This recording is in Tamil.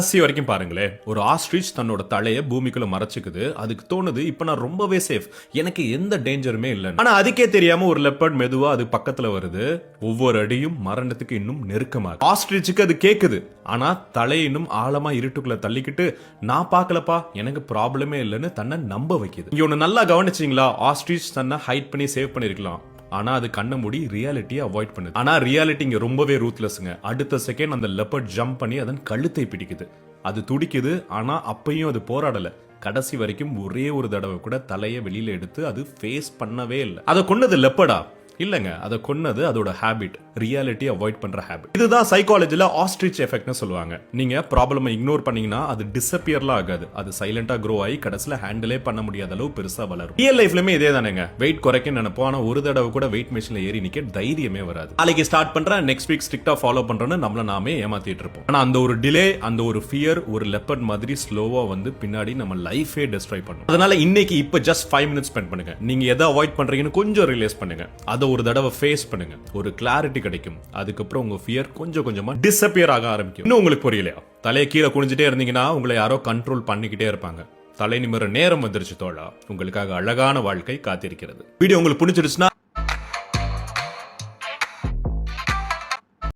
கடைசி வரைக்கும் பாருங்களேன். ஒரு ஆஸ்ட்ரிச் தன்னோட தலையை பூமிக்குள்ள மறைச்சுக்குது. அதுக்கு தோணுது இப்ப நான் ரொம்பவே சேஃப், எனக்கு எந்த டேஞ்சருமே இல்லை. ஆனா அதுக்கே தெரியாம ஒரு லெப்பர்ட் மெதுவா அது பக்கத்துல வருது. ஒவ்வொரு அடியும் மரணத்துக்கு இன்னும் நெருக்கமாக. ஆஸ்ட்ரிச்சுக்கு அது கேக்குது, ஆனா தலை இன்னும் ஆழமா இருட்டுக்குள்ள தள்ளிக்கிட்டு நான் பாக்கலப்பா, எனக்கு ப்ராப்ளமே இல்லைன்னு தன்னை நம்ப வைக்குது. இங்க ஒண்ணு நல்லா கவனிச்சீங்களா? ஆஸ்ட்ரிச் தன்னை ஹைட் பண்ணி சேவ் பண்ணிருக்கலாம், ஆனா அது கண்ண மூடி ரியாலிட்டியை அவாய்ட் பண்ணுது. ஆனா ரியாலிட்டி இங்க ரொம்பவே ரூத்லெஸ்ங்க. அடுத்த செகண்ட் அந்த லெப்பர்ட் ஜம்ப் பண்ணி அதன் கழுத்தை பிடிக்குது. அது துடிக்குது, ஆனா அப்பையும் அது போராடல. கடைசி வரைக்கும் ஒரே ஒரு தடவை கூட தலையை வெளியில எடுத்து அது ஃபேஸ் பண்ணவே இல்லை. அதை கொன்னது லெப்பர்டா? இல்லங்க, அதை கொன்னது அதோட ஹேபிட், ரியாலிட்டி அவாய்ட் பண்ற ஹேபிட். இதுதான் சைக்காலஜில ஆஸ்ட்ரிச் எஃபெக்ட்னு சொல்லுவாங்க. நீங்க ப்ராப்ளமை இக்னோர் பண்ணீங்கன்னா அது டிஸப்பியர்லாம் ஆகாது, அது சைலண்டா க்ரோ ஆகி கடைசில ஹேண்டிலே பண்ண முடியாத அளவு பெருசா வளரும். ரியல் லைஃப்லயுமே இதே தானேங்க. வெயிட் குறைக்க நினைப்போம், ஆனா ஒரு தடவை கூட வெயிட் மிஷின்ல ஏறி நிக்க தைரியமே வராது. நாளைக்கு ஸ்டார்ட் பண்றேன், நெக்ஸ்ட் வீக் ஸ்ட்ரிக்ட்டா ஃபாலோ பண்றேன்னு நம்மள நாமே ஏமாத்திட்டு இருப்போம். ஆனா அந்த ஒரு டிலே, அந்த ஒரு ஃபியர் ஒரு லெப்பர்ட் மாதிரி ஸ்லோவா வந்து பின்னாடி நம்ம லைஃபே டெஸ்ட்ராய் பண்ணும். அதனால இன்னைக்கு இப்ப ஜஸ்ட் 5 minutes ஸ்பெண்ட் பண்ணுங்க. நீங்க எதை அவாய்ட் பண்றீங்கன்னு கொஞ்சம் ரியலைஸ் பண்ணுங்க. அதை ஒரு தடவை ஃபேஸ் பண்ணுங்க, ஒரு கிளாரிட்டி கிடைக்கும். அதுக்கப்புறம் உங்க ஃபியர் கொஞ்சம் கொஞ்சமா டிஸப்பியர் ஆக ஆரம்பிக்கும். இன்னும் உங்களுக்கு புரியலையா? தலையை கீழே குனிஞ்சிட்டே இருந்தீங்கன்னா உங்களை யாரோ கண்ட்ரோல் பண்ணிக்கிட்டே இருப்பாங்க. தலை நிமிர நேரம் வந்துருச்சு தோழா. உங்களுக்காக அழகான வாழ்க்கை காத்திருக்கிறது. வீடியோ உங்களுக்கு பிடிச்சிருச்சுன்னா